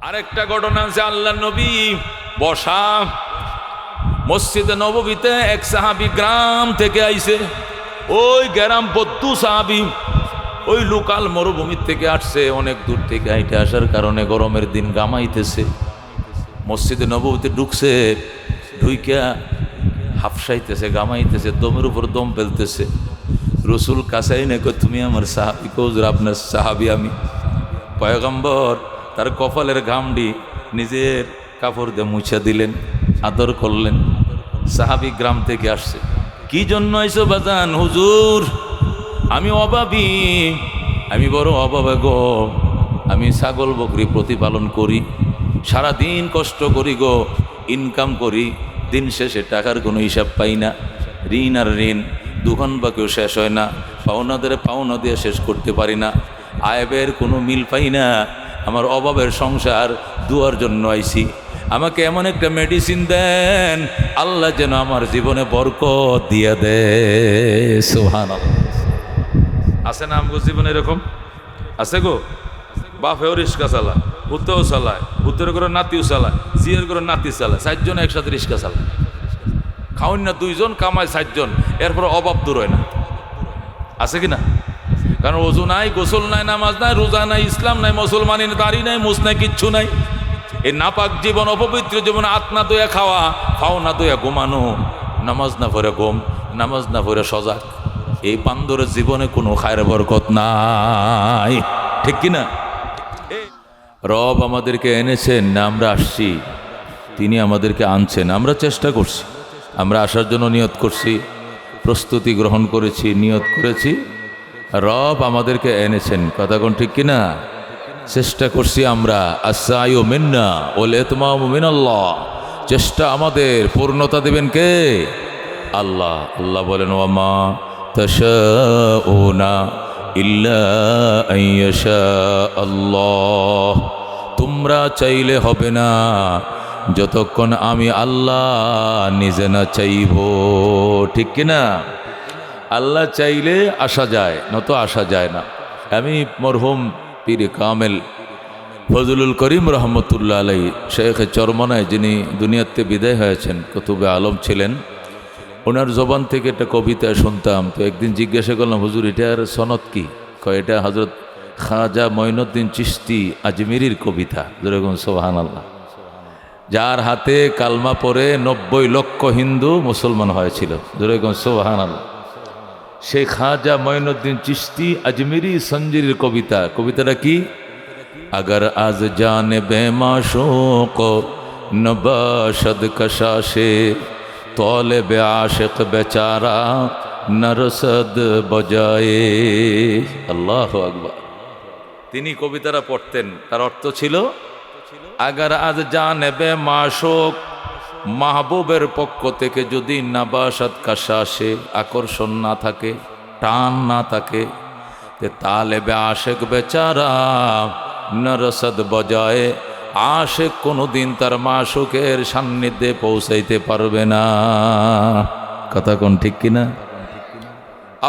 আরেকটা ঘটনা আছে, আল্লাহ নবী বসা মসজিদে নববীতে এক সাহাবী গ্রাম থেকে আইছে। ওই গ্রাম বদ্দু সাহাবী ওই লোকাল মরুভূমির থেকে আসছে, অনেক দূর থেকে হাইটে আসার কারণে গরমের দিন গামাইতেছে। মসজিদে নববীতে ঢুকছে, ঢুইকা হাফসাইতেছে, গামাইতেছে, দমের উপর দম ফেলতেছে। রসুল কাছাই না, তুমি আমার সাহাবী? কৌজুর আপনার সাহাবী আমি। পয়গম্বর তার কপালের ঘামটি নিজের কাপড় দিয়ে মুছা দিলেন, আদর করলেন। সাহাবী গ্রাম থেকে আসছে। কি জন্য আইসো বাজান? হুজুর আমি অভাবী, আমি বড় অভাবে গো। আমি ছাগল বকরি প্রতিপালন করি, সারাদিন কষ্ট করি গো, ইনকাম করি, দিন শেষে টাকার কোনো হিসাব পাই না। ঋণ আর ঋণ, দোকান বাকিও শেষ হয় না, পাওনাদের পাওনা দিয়ে শেষ করতে পারি না, আয়ের কোনো মিল পাই না। আমার অভাবের সংসার দুয়ার জন্য আইছি। আমাকে এমন একটা মেডিসিন দেন, আল্লাহ যেন আমার জীবনে বরকত দিয়ে দে। সুবহানাল্লাহ। আছে না আমগো জীবনে এরকম? আছে গো। বাপেও রিক্সা চালায়, পুতেও চালায়, পুতের করে নাতিও চালায়, জিয়ের করে নাতি চালায়, 4 জন একসাথে রিক্সা চালায়। খাওয়ান না 2 জন, কামায় 4 জন, এরপর অভাব দূর হয় না। আছে কি না? কারণ ওযু নাই, গোসল নাই, নামাজ নাই, রোজা নাই, ইসলাম নাই, মুসলমানি দাড়ি নাই, মুছ নাই, কিচ্ছু নাই। এই নাপাক জীবন, অপবিত্র জীবন, আত্মা দয়া খাওয়া, ফাও না দয়া ঘুমানো, নামাজ না পড়ে ঘুম, নামাজ না পড়ে সজাগ, এই বান্দরের জীবনে কোনো খায়ের বরকত নাই। ঠিক কিনা? রব আমাদেরকে এনেছেন না আমরা আসছি? তিনি আমাদেরকে আনছেন, আমরা চেষ্টা করছি, আমরা আসার জন্য নিয়ত করছি, প্রস্তুতি গ্রহণ করেছি, নিয়ত করেছি। রব আমাদেরকে এনেছেন, কথা কোন ঠিক কিনা? চেষ্টা করছি আমরা। আস-সায়ু মিন্না ওয়াল ইতমামু মিনাল্লাহ। চেষ্টা আমাদের, পূর্ণতা দেবেন কে? আল্লাহ। আল্লাহ বলেন ওয়ামা তাশাউনা ইল্লা আইয়াশা আল্লাহ। তোমরা চাইলে হবে না যতক্ষণ আমি আল্লাহ নিজে না চাইব। ঠিক কিনা? আল্লাহ চাইলে আসা যায়, নত আসা যায় না। আমি মরহুম পীর কামেল ফজলুল করিম রহমতুল্লাহ আলাইহি, শেখে চরমনায়, যিনি দুনিয়াতে বিদায় হয়েছেন, কুতুবে আলম ছিলেন, ওনার জবান থেকে একটা কবিতা শুনতাম। তো একদিন জিজ্ঞাসা করলাম, হুজুর এটার সনদ কি? কয় এটা হযরত খাজা মঈনুদ্দিন চিশতি আজমিরির কবিতা। যেরকম সুবহানাল্লাহ। যার হাতে কালমা পড়ে 90 লক্ষ হিন্দু মুসলমান হয়েছিল। যেরকম সুবহানাল্লাহ। সেই খাজা মঈনুদ্দিন চিশতি আজমিরি সঞ্জিরির কবিতা। কবিতাটা কি? अगर आज जाने बेमाशूक नबाशद कशाशे तौले बे आशिक बेचारा नरसद बजाए। আল্লাহ আকবার। তিনি কবিতাটা পড়তেন, তার অর্থ ছিল, আগার আজ জানে বে মাশূক, মাহবুবের পক্ষ থেকে যদি নাবাসাত কাশাশে, আকর্ষণ না থাকে, টান না থাকে, তালেবে আশেক বেচারা নরসদ বজায়, আশেক কোনোদিন তার মাশূকের সান্নিধ্যে পৌঁছাইতে পারবে না। কথা কোন ঠিক কিনা?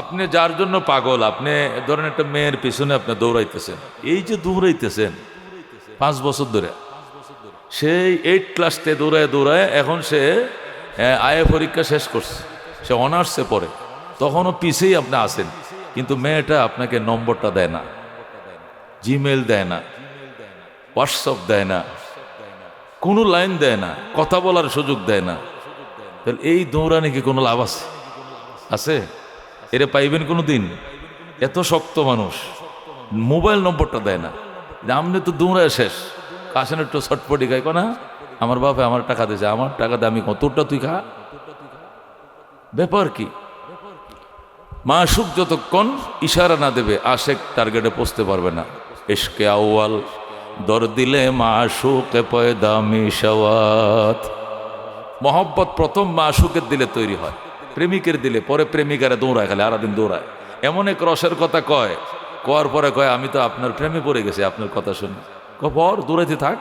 আপনি যার জন্য পাগল, আপনি ধরেন একটা মেয়ের পিছনে আপনি দৌড়াইতেছেন, এই যে দৌড়াইতেছেন 5 বছর ধরে, সেই 8 ক্লাসতে দৌড়ায় দৌড়ায় এখন সে আয়ে পরীক্ষা শেষ করছে, সে অনার্সে পড়ে, তখনও পিছেই আপনি আসেন। কিন্তু মেয়েটা আপনাকে নম্বরটা দেয় না, জিমেল দেয় না, হোয়াটসঅ্যাপ দেয় না, কোনো লাইন দেয় না, কথা বলার সুযোগ দেয় না। তাহলে এই দৌড়ানি কি কোনো লাভ আছে? আছে? এরা পাইবেন কোনো দিন? এত শক্ত মানুষ, মোবাইল নম্বরটা দেয় না। আমনে তো দৌড়ায় শেষ, আসেন একটু ছটপটি খাই না, আমার বাপে আমার টাকা দিয়েছে, আমার টাকা দিয়ে আমি কতটা তুই খা। ব্যাপার কি? মাশূক যতক্ষণ ইশারা না দেবে, আশেক টার্গেটে পৌঁছতে পারবে না। ইশকে আউয়াল দর দিলে মাশূকে পয়দা মিশাওয়াত। মহব্বত প্রথম মাশূকের দিলে তৈরি হয়, প্রেমিকের দিলে, পরে প্রেমিকারে দৌড়ায়, খালি আরাদিন দৌড়ায়। এমন এক রসের কথা কয়, কর পরে কয় আমি তো আপনার প্রেমে পড়ে গেছি আপনার কথা শুনে। পর দৌড়াইতে থাক,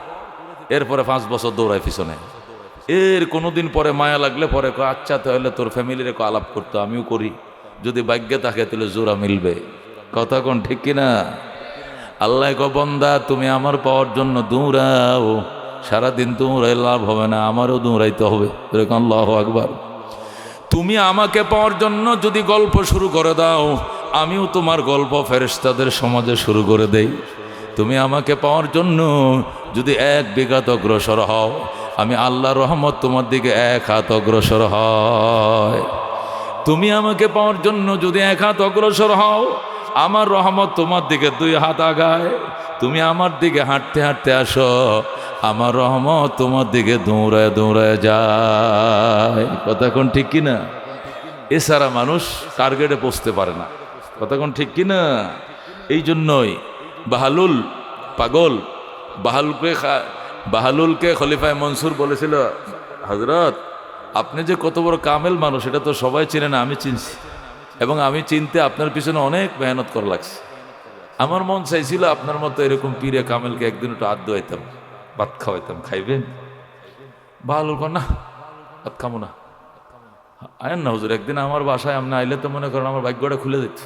এরপরে 5 বছর দৌড়ায় পিছনে। এর কোনোদিন পরে মায়া লাগলে পরে কয় আচ্ছা তাহলে তোর ফ্যামিলির আলাপ করতো, আমিও করি, যদি ভাগ্যে থাকে তাহলে জোড়া মিলবে। কথা কোন ঠিক কিনা? আল্লাহ কো বান্দা তুমি আমার পাওয়ার জন্য দৌড়াও, সারাদিন দৌড়াই লাভ হবে না, আমারও দৌড়াইতে হবে। এরকম আল্লাহু আকবার। তুমি আমাকে পাওয়ার জন্য যদি গল্প শুরু করে দাও, আমিও তোমার গল্প ফেরেশতাদের সমাজে শুরু করে দেই। তুমি আমাকে পাওয়ার জন্য যদি 1 বিঘাত অগ্রসর হও, আমি আল্লাহর রহমত তোমার দিকে 1 হাত অগ্রসর হয়। তুমি আমাকে পাওয়ার জন্য যদি 1 হাত অগ্রসর হও, আমার রহমত তোমার দিকে 2 হাত আগায়। তুমি আমার দিকে হাঁটতে হাঁটতে আসো, আমার রহমত তোমার দিকে দৌড়ায় দৌড়ায় যায়। কথা কোন ঠিক কিনা? এছাড়া মানুষ টার্গেটে পৌঁছতে পারে না। কথা কোন ঠিক কিনা? এই জন্যই বাহালুল পাগল বাহালুলকে খলিফায়ে মনসুর বলেছিল, হযরত আপনি যে কত বড় কামেল মানুষ এটা তো সবাই চিনে না, আমি চিনছি, এবং আমি চিনতে আপনার পিছনে অনেক মেহনত করা লাগছে। আমার মন চাইছিল আপনার মতো এরকম পীরে কামেলকে একদিন একটু আদ দোয়াইতাম, ভাত খাওয়াইতাম, খাইবেন? বাহালুল কর না, ভাত খাবো না। আয়েন না হুজুর, একদিন আমার বাসায় আপনি আইলে তো মনে করেন আমার ভাগ্যটা খুলে দিত।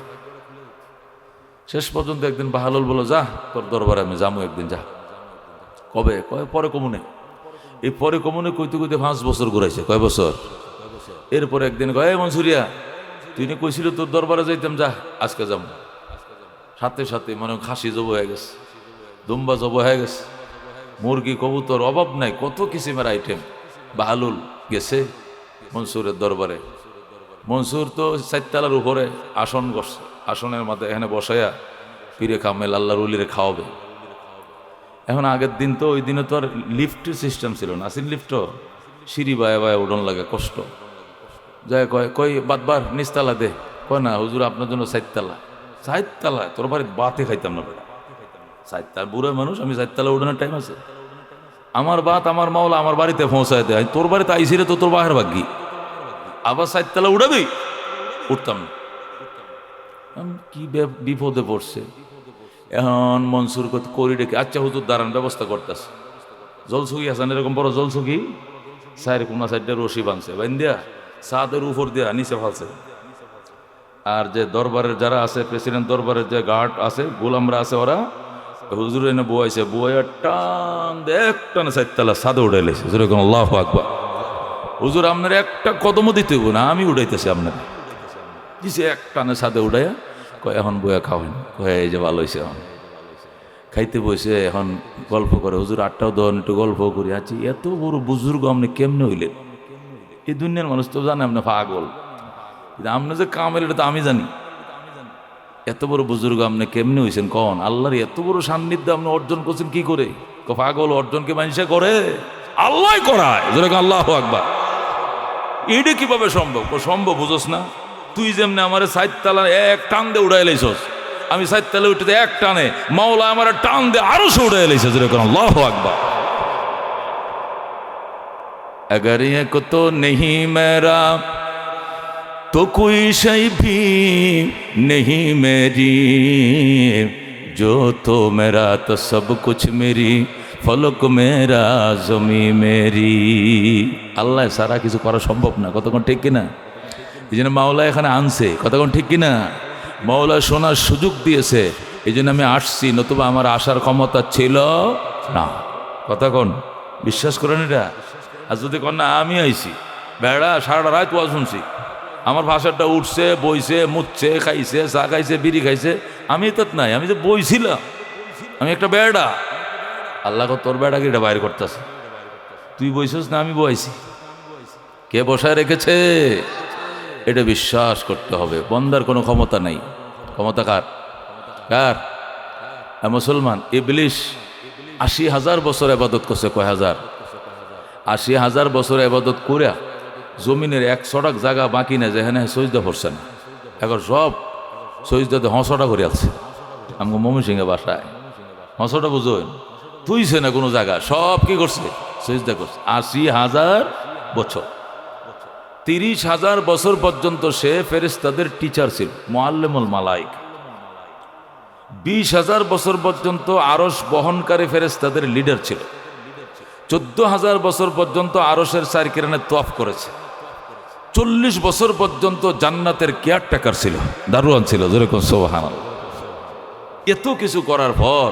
শেষ পর্যন্ত একদিন বাহালুল বলো, যা তোর দরবারে আমি যাবো একদিন, যা। কবে? কয় পরে কমুনে। এই পরে কমুনে কইতে কইতে 5 বছর ঘুরাইছে। কয় বছর? এরপরে একদিন কয়, মনসুরিয়া তুই নি কইছিল তোর দরবারে যাইতাম, যা আজকে যাবো। সাথে সাথে মনে খাসি জব হয়ে গেছে, দুম্বা জব হয়ে গেছে, মুরগি কবুতর অভাব নাই, কত কিসিমের আইটেম। বাহালুল গেছে মনসুরের দরবারে। মনসুর তো 4 তলার উপরে আসন করছে, আসনের মাঝে এখানে বসাইয়া পীরে কামেল আল্লাহর ওলিরে খাওয়াবে। এখন আগের দিন তো, ওই দিনে তো আর লিফটের সিস্টেম ছিল না, আসিল লিফটও সিঁড়ি বায়া বায়া উঠন লাগে, কষ্ট যায়। কই বাদবার নিচতলা দে। কয় না হুজুর আপনার জন্য 4 তলা। 4 তলা? তোর বাড়িতে বাতে খাইতাম না বেটা, 4 তলা বুড়ো মানুষ, আমি 4 তলা উঠানোর টাইম আছে? আমার বাত আমার মাওলা আমার বাড়িতে পৌঁছায় দেয়, তোর বাড়িতে আইসিরে তো তোর বাহের ভাগ্যি, আবার 4 তলা উঠাবি? উঠতাম না। কি বিপদে পড়ছে। এখন মনসুর করি ডেকে, আচ্ছা হুজুর দাঁড়ান, ব্যবস্থা করতেছে। জলসুকি আছেন এরকম বড় জলসুকি, 4 কোনা 4টা রশি বাঁধছে, বান্ধিয়া ছাদের উপর দিয়া নিচে ফালছে। আর যে দরবারের যারা আছে, প্রেসিডেন্ট দরবারের যে গার্ড আছে, গোলামরা আছে, ওরা হুজুর এনে বয়াইছে, বয়া টান একটানে 4 তলা ছাদে উঠে লেছে। যেরকম আল্লাহু আকবার। হুজুর আপনার একটা কদমও দিতে হইব না, আমি উঠাইতেছি আপনার। দিছে একটানে ছাদে উঠাইয়া কয় এখন বয়া খাওয়েন। কয় এই যে ভালো হয়েছে। এখন খাইতে বসে, এখন গল্প করে, হুজুর 8টাও দন একটু গল্প করি। আছি এত বড় বুজুর্গ আপনি কেমনে হইলেন? এই দুনিয়ার মানুষ তো জানে আপনি পাগল, আপনি যে কামেল এটা তো আমি জানি। এত বড় বুজুর্গ আপনি কেমনে হয়েছেন কন? আল্লাহর এত বড় সান্নিধ্য আপনি অর্জন করছেন কি করে? পাগল, অর্জনকে মানুষে করে, আল্লাহ করায়। যেরকম আল্লাহু আকবার। এটা কিভাবে সম্ভব? সম্ভব বুঝোস না তুই? যেমনি আমার 4 তলা এক টান দিয়ে উড়াই লাইছস, আমি 4 তলা উঠে এক টানে মাওলা আমার টান দিয়ে আরো সে উড়াই লাইছে। যেরকম আল্লাহু আকবার। अगर ये को तो नहीं मेरा तो कोई शय भी नहीं मेरी, जो तो मेरा तो सब कुछ मेरी, ফলক মেরা জমি মেরি। আল্লাহ সারা কিছু করা সম্ভব না। কতক্ষণ ঠিক কিনা? এই জন্য মাওলা এখানে আনছে। কতক্ষণ ঠিক কিনা? মাওলা শোনার সুযোগ দিয়েছে, এই জন্য আমি আসছি, নতুবা আমার আসার ক্ষমতা ছিল না। কতক্ষণ বিশ্বাস করেন এটা? আর যদি কন না আমি আইছি, বেড়া সারাটা রাত ওয়াজ শুনছি, আমার ভাষাটা উঠছে, বইছে, মুচ্ছে, খাইছে, চা খাইছে, বিড়ি খাইছে, আমি তো নাই, আমি যে বইছিলাম, আমি একটা বেড়া। আল্লাহ তোর বেড়াকে এটা বাইর করতেছে, তুই বইছিস না আমি বইছি, কে বসায় রেখেছে এটা বিশ্বাস করতে হবে। বন্দার কোনো ক্ষমতা নাই। ক্ষমতা কার? কার? মুসলমান। ইবলিস 80,000 বছর ইবাদত করছে। কয় হাজার? 80,000 বছর ইবাদত করে জমিনের 100 জায়গা বাকি না যেখানে সজদা পড়ছে না। এখন সব সজদাতে হঁসটা করে আছে। আমাকে ময়মনসিংহে বাসায় হঁসটা বুঝোন তুইছে না কোনো জায়গা, সব কি করছে? সজদা করছে। 80,000 বছর। 30,000 বছর পর্যন্ত সে ফেরেশতাদের টিচার ছিল, মুআল্লিমুল মালায়েক। 20,000 বছর পর্যন্ত আরশ বহনকারী ফেরেশতাদের লিডার ছিল। 14,000 বছর পর্যন্ত আরশের চারকিরানে তওয়াফ করেছে। 40 বছর পর্যন্ত জান্নাতের কেয়ারটেকার ছিল, দারোয়ান ছিল। যেরকম সুবহানাল্লাহ। এত কিছু করার পর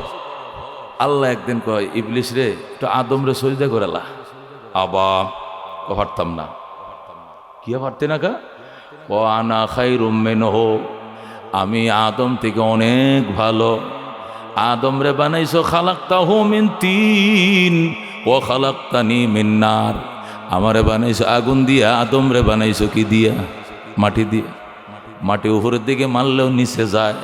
আল্লাহ একদিন কয়, ইবলিস রে একটু আদম রে সজদা করেলা। আবা পারতাম না। কি পারতে না কা? ও আনা খাইরুম মিনহু, আমি আদম থেকে অনেক ভালো। আদম রে বানাইছো খালাকতাহু মিন তিন ও খালাকতানি মিন নার, আমারে বানাইছো আগুন দিয়া, আদম রে বানাইছো কি দিয়া? মাটি দিয়া। মাটি উপরের দিকে মারলেও নিচে যায়,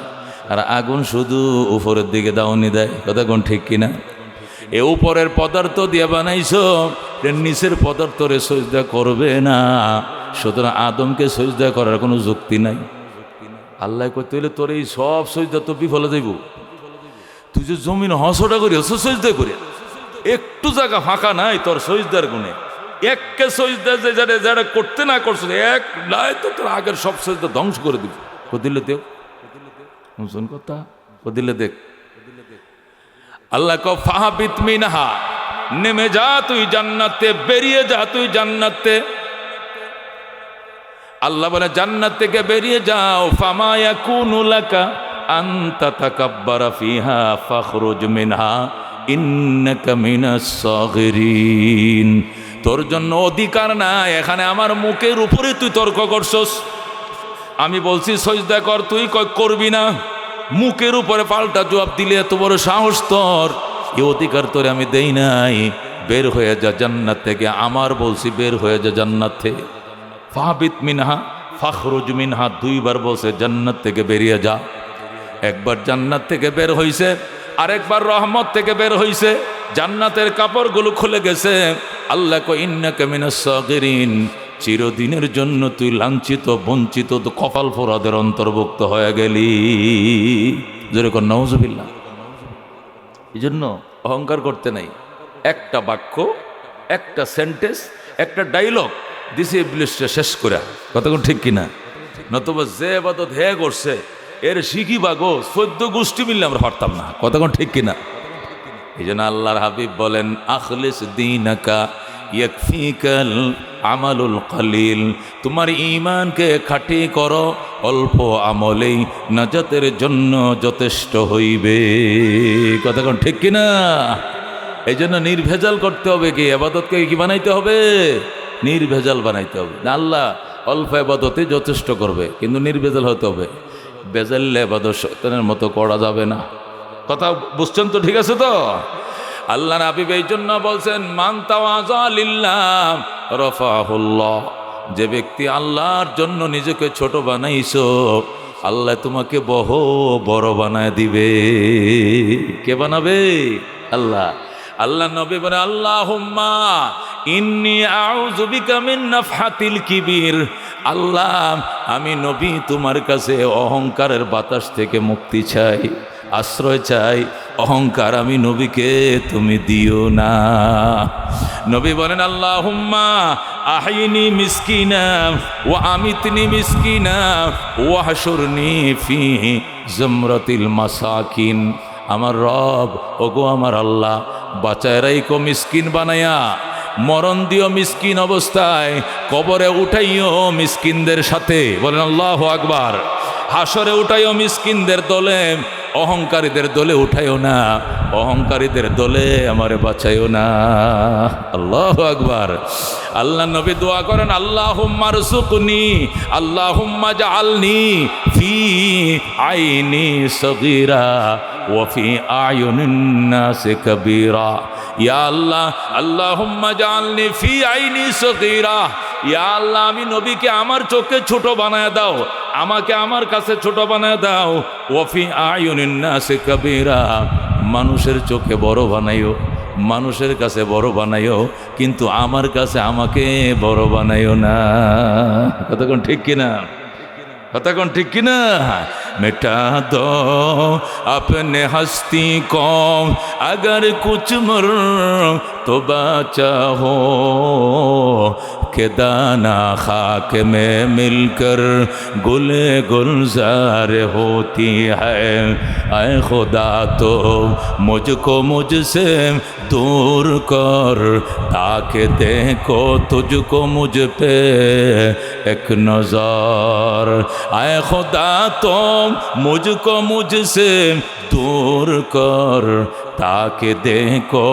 আর আগুন শুধু উপরের দিকে দাউনি দেয়। কথা কোন ঠিক কিনা? এ উপরের পদার্থ দিয়ে বানাইছো, নিচের পদার্থ রে সজদা করবে না, সুতরাং আদমকে সজদা করার কোনো যুক্তি নাই। আল্লাহ করতে হইলে তোর এই সব সজদা তো বিফলে যাইব। তুই যে জমিন হসটা করি হস সজদা করে, একটু জায়গা ফাঁকা নাই তোর সজদার গুণে। এককে সজদা যে যারা যারা করতে না করছো, এক নাই তো তোর আগের সব সজদা ধ্বংস করে দিব। দিলে দেখ শোন কথা, দিলে দেখ। আল্লাহ ক ফাহাবিত মিনহা, নেমে যা তুই জান্নাতে, বেরিয়ে যা তুই জান্নাতে। আল্লাহ বলে জান্নাত থেকে বেরিয়ে যাও। ফামা ইয়াকুনু লাকা আন তাতাকাব্বারা ফিহা ফাখরুজ মিনহা ইন্নাকা মিনাস সাগিরিন। তোর জন্য অধিকার নাই এখানে আমার মুখের উপরে তুই তর্ক করছস। আমি বলছি সজদা কর, তুই করবি না। মুখের উপরে পাল্টা জবাব দিলে এত বড় সাহস তোর, এই অধিকার তোরে আমি দেই নাই। বের হয়ে যা জান্নাত থেকে, আমার বলছি বের হয়ে যা জান্নাত থেকে। ফাহাবিত মিনহা ফাখরুজ মিনহা, দুইবার বলছে জান্নাত থেকে বেরিয়ে যা। একবার জান্নাত থেকে বের হইছে, আরেকবার রহমত থেকে বের হইছে। জান্নাতের কাপড়গুলো খুলে গেছে। আল্লাহ কয় ইন্নাকা মিনাস সাগিরিন, চিরদিনের জন্য তুই লাঞ্ছিত বঞ্চিত কপাল ফোরাদের অন্তর্ভুক্ত হয়ে গেলি। যেরকম নাউজুবিল্লাহ। এই জন্য অহংকার করতে নাই। একটা বাক্য, একটা সেন্টেন্স, একটা ডায়লগ দিছে ইবলিসটা শেষ করে। কতক্ষণ ঠিক কিনা? নতুবা যে এবাদত হে করছে এর শিখি বাগো 14 গোষ্ঠী মিললে আমরা পারতাম না। কতক্ষণ ঠিক কিনা? এই জন্য আল্লাহর হাবিব বলেন আখলিস দীনাকা ইয়াকফিকাল আমালুল কলিল, তোমার ঈমানকে খাঁটি করো, অল্প আমলেই নাজাতের জন্য যথেষ্ট হইবে। কতক্ষণ ঠিক কিনা? এই জন্য নির্ভেজাল করতে হবে। কি ইবাদতকে কি বানাইতে হবে? নির্ভেজাল বানাইতে হবে। আল্লাহ অল্প ইবাদতে যথেষ্ট করবে, কিন্তু নির্ভেজাল হতে হবে। বেজাল্লে ইবাদত শয়তানের মতো করা যাবে না। কথা বুঝছেন তো? ঠিক আছে তো? আল্লাহ হাবিব এই জন্য বলছেন মান তাওয়াযা লিল্লাহ রাফাহুল্লাহ, যে ব্যক্তি আল্লাহর জন্য নিজেকে ছোট বানাইছো, আল্লাহ তোমাকে বহু বড় বানায় দিবে। কে বানাবে? আল্লাহ। আল্লাহ নবী বলে আল্লাহুম্মা ইন্নী আউযু বিকা মিন নাফহাতিল কিবির, আল্লাহ আমি নবী তোমার কাছে অহংকারের বাতাস থেকে মুক্তি চাই, আশ্রয় চাই। অহংকার আমি নবীকে তুমি দিও না। নবী বলেন আল্লাহুম্মা আহইনি মিসকিনা ওয়া আমিতনি মিসকিনা ওয়া হাশুরনি ফি জমরাতিল মাসাকিন। আমার রব, ওগো আমার আল্লাহ, বাঁচায় রাইকো মিসকিন বানায়া, মরণ দিও মিসকিন অবস্থায়, কবরে উঠাইও মিসকিনদের সাথে। বলেন আল্লাহু আকবার। হাসরে উঠাইও মিসকিনদের দলে, অহংকারীদের দলে উঠাইও না, অহংকারীদের দলে আমারে বাঁচাইও না। আল্লাহু আকবার। আল্লাহ নবী দোয়া করেন আল্লাহুম্মা রযুকনি আল্লাহুম্মা জাআলনি ফি আইনি সগীরা ওয়া ফি আয়ুনিন নাসি কাবীরা। ইয়া আল্লাহ আল্লাহুম্মা জাআলনি ফি আইনি সগীরা, ইয়া আল্লাহ আমি নবীকে আমার চোখে ছোট বানায় দাও, আমাকে আমার কাছে ছোট বানায় দাও। ওয়া ফি আয়ুনিন নাসি কাবীরা, মানুষের চোখে বড় বানাইও, মানুষের কাছে বড় বানাইও, কিন্তু আমার কাছে আমাকে বড় বানাইও না। কতক্ষণ ঠিক কিনা? কতক্ষণ ঠিক কিনা? मिटा दो अपने हस्ती को अगर कुछ मर तो बचा हो, के दाना खाक में मिलकर गुले गुलजार होती है। ऐ खुदा तो मुझको मुझसे दूर कर, ताकि देखो तुझको मुझ पे एक नजर। ऐ खुदा तो मुझको मुझसे दूर कर, ताकि देखो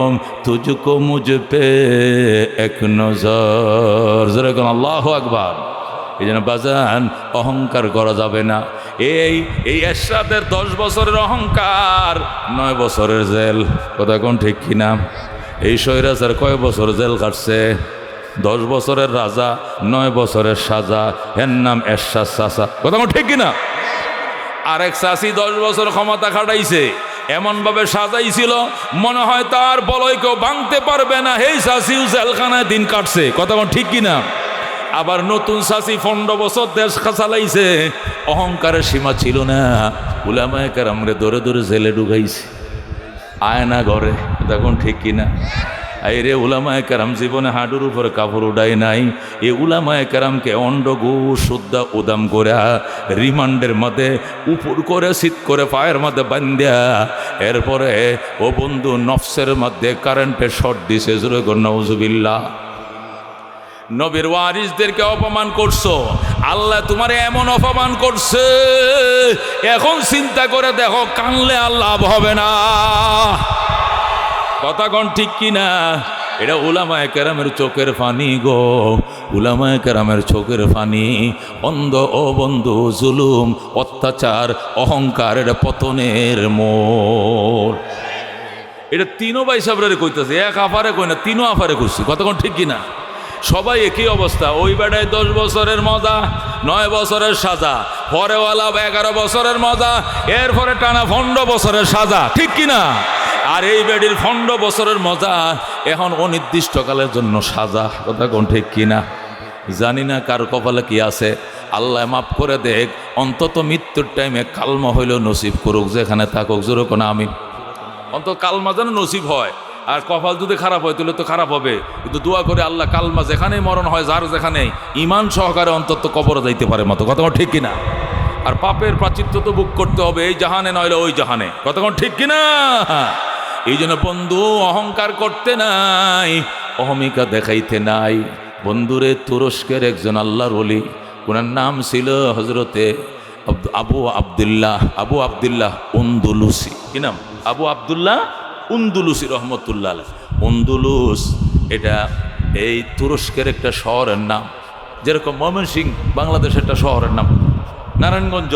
तुझको मुझ पे एक नजर। जरा কোন আল্লাহু আকবার। এই জন্য বাজান অহংকার করা যাবে না। এই এরশাদের 10 বছরের অহংকার, 9 বছরের জেল। কথা কোন ঠিক কিনা? এই স্বৈরাচার কয় বছর জেল কাটছে? 10 বছরের রাজা, 9 বছরের সাজা। এর নাম এরশাদ চাচা। কথা কোন ঠিক কিনা? আরেক চাচি 10 বছর ক্ষমতা খাটাইছে, এমনভাবে সাজাইছিল মনে হয় তার বলয় কেউ ভাঙতে পারবে না। এই চাচিও জেলখানায় দিন কাটছে। কথা কোন ঠিক কিনা? আবার নতুন চাচি 15 বছর দেশ চালাইছে, অহংকারের সীমা ছিল না। উলামায়ে কেরামরে ধরে ধরে জেলে ঢুকাইছে, আয়না ঘরে। তখন ঠিক কিনা? আইরে উলামায়ে কেরাম জীবনে হাঁটুর উপরে কাপড় উঠায় নাই। এই উলামায়ে কেরামকে অন্ডগু শুদ্ধা উদাম করে রিমান্ডের মধ্যে উপর করে শীত করে পায়ের মধ্যে বান্ধিয়া, এরপরে ও বন্ধু নফসের মধ্যে কারেন্টের শর্ট দিছে। জোরে কর নাউজুবিল্লাহ। নবীর ওয়ারিসদেরকে অপমান করছো, আল্লাহ তোমারে এমন অপমান করছে, এখন চিন্তা করে দেখো কানলে আর লাভ হবে না। কথা কোন ঠিক কিনা? এটা উলামায়ে কেরামের চোখের পানি গো, উলামায়ে কেরামের চোখের পানি। অন্ধ ও বন্ধু জুলুম, অত্যাচার, অহংকারের পতনের মোড়। এটা তিনও ভাই সাবরারে কইতেছে, এক আফারে কই না, তিনও আফারে করছি। কথা কোন ঠিক কিনা? সবাই একই অবস্থা। ওই বেড়ায় 10 বছরের মজা, 9 বছরের সাজা, পরেওয়ালা 11 বছরের মজা, এরপরে টানা 15 বছরের সাজা। ঠিক কিনা? আর এই বেডির 15 বছরের মজা, এখন অনির্দিষ্টকালের জন্য সাজা। কথা কোন ঠিক কিনা? জানি না কার কপালে কি আছে। আল্লাহ মাফ করে দেখ, অন্তত মৃত্যুর টাইমে কালমা হইলেও নসিব করুক, যেখানে থাকুক। জোরে কোন আমিন। অন্তত কালমা যেন নসিব হয়। আর কপাল যদি খারাপ হয় তাহলে তো খারাপ হবে, কিন্তু দোয়া করে আল্লাহ কালমা যেখানেই মরণ হয়, যার যেখানে ইমান সহকারে অন্তত কবরে যাইতে পারে মতো। কথা কোন ঠিক কিনা? আর পাপের প্রাচিত্য তো বুক করতে হবে, এই জাহানে নইলে ওই জাহানে। কথা কোন ঠিক কিনা? এই জন্য বন্ধু অহংকার করতে নাই, অহমিকা দেখাইতে নাই। বন্ধুরে তুরস্কের একজন আল্লাহর ওলি, ওনার নাম ছিল হজরতে আবু আবদুল্লাহ উন্দুলুসি। কি নাম? আবু আবদুল্লাহ উন্দুলুসি রহমতুল্লাহ আলাইহি। উন্দুলুস এটা এই তুরস্কের একটা শহরের নাম, যেরকম ময়মনসিংহ বাংলাদেশের একটা শহরের নাম, নারায়ণগঞ্জ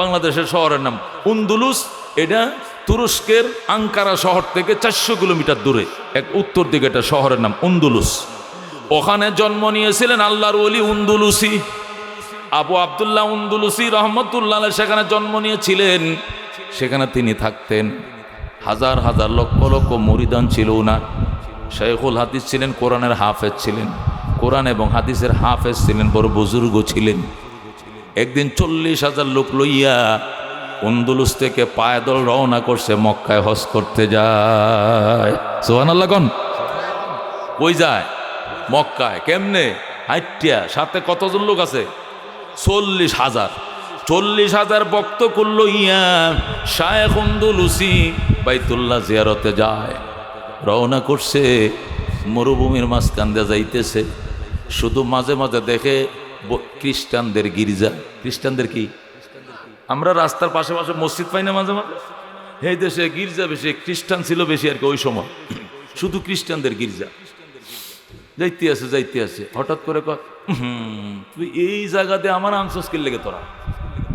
বাংলাদেশের শহরের নাম। উন্দুলুস এটা তুরস্কের আঙ্কারা শহর থেকে 400 কিলোমিটার দূরে এক উত্তর দিকে একটা শহরের নাম উন্দুলুস। ওখানে জন্ম নিয়েছিলেন আল্লাহর ওলি উন্দুলুসি, আবু আবদুল্লাহ উন্দুলুসি রহমতুল্লাহ আলাইহি। সেখানে জন্ম নিয়েছিলেন, সেখানে তিনি থাকতেন। হাজার হাজার লক্ষ লক্ষ মুরিদান ছিল উনার। শাইখুল হাদিস ছিলেন, কোরআনের হাফেজ ছিলেন, কোরআন এবং হাদিসের হাফেজ ছিলেন, বড় বুজুর্গ ছিলেন। একদিন 40,000 লোক লইয়া উন্দুলুস থেকে পায়দল রওনা করছে, মক্কায় হজ করতে যায়। সুবহানাল্লাহ কোন? কই যায়? মক্কায়। কেমনে? হাইটিয়া। সাথে কতজন লোক আছে? 40,000। 40,000 ভক্ত করল ইয়া শায়েখ উন্দুলুসি বাইতুল্লাহ জিয়ারতে যায়। রওনা করছে, মরুভূমির মাঝখান দিয়ে যাইতেছে। শুধু মাঝে মাঝে দেখে খ্রিস্টানদের গির্জা। খ্রিস্টানদের কি? আমরা রাস্তার পাশে পাশে মসজিদ পাই না মাঝে মাঝে? এই দেশে গির্জা বেশি, খ্রিস্টান ছিল বেশি আর কি ওই সময়। শুধু খ্রিস্টানদের গির্জা। যাইতে আছে হঠাৎ করে কয়, তুই এই জায়গাতে আমার আনসোস কে লেগে তোরা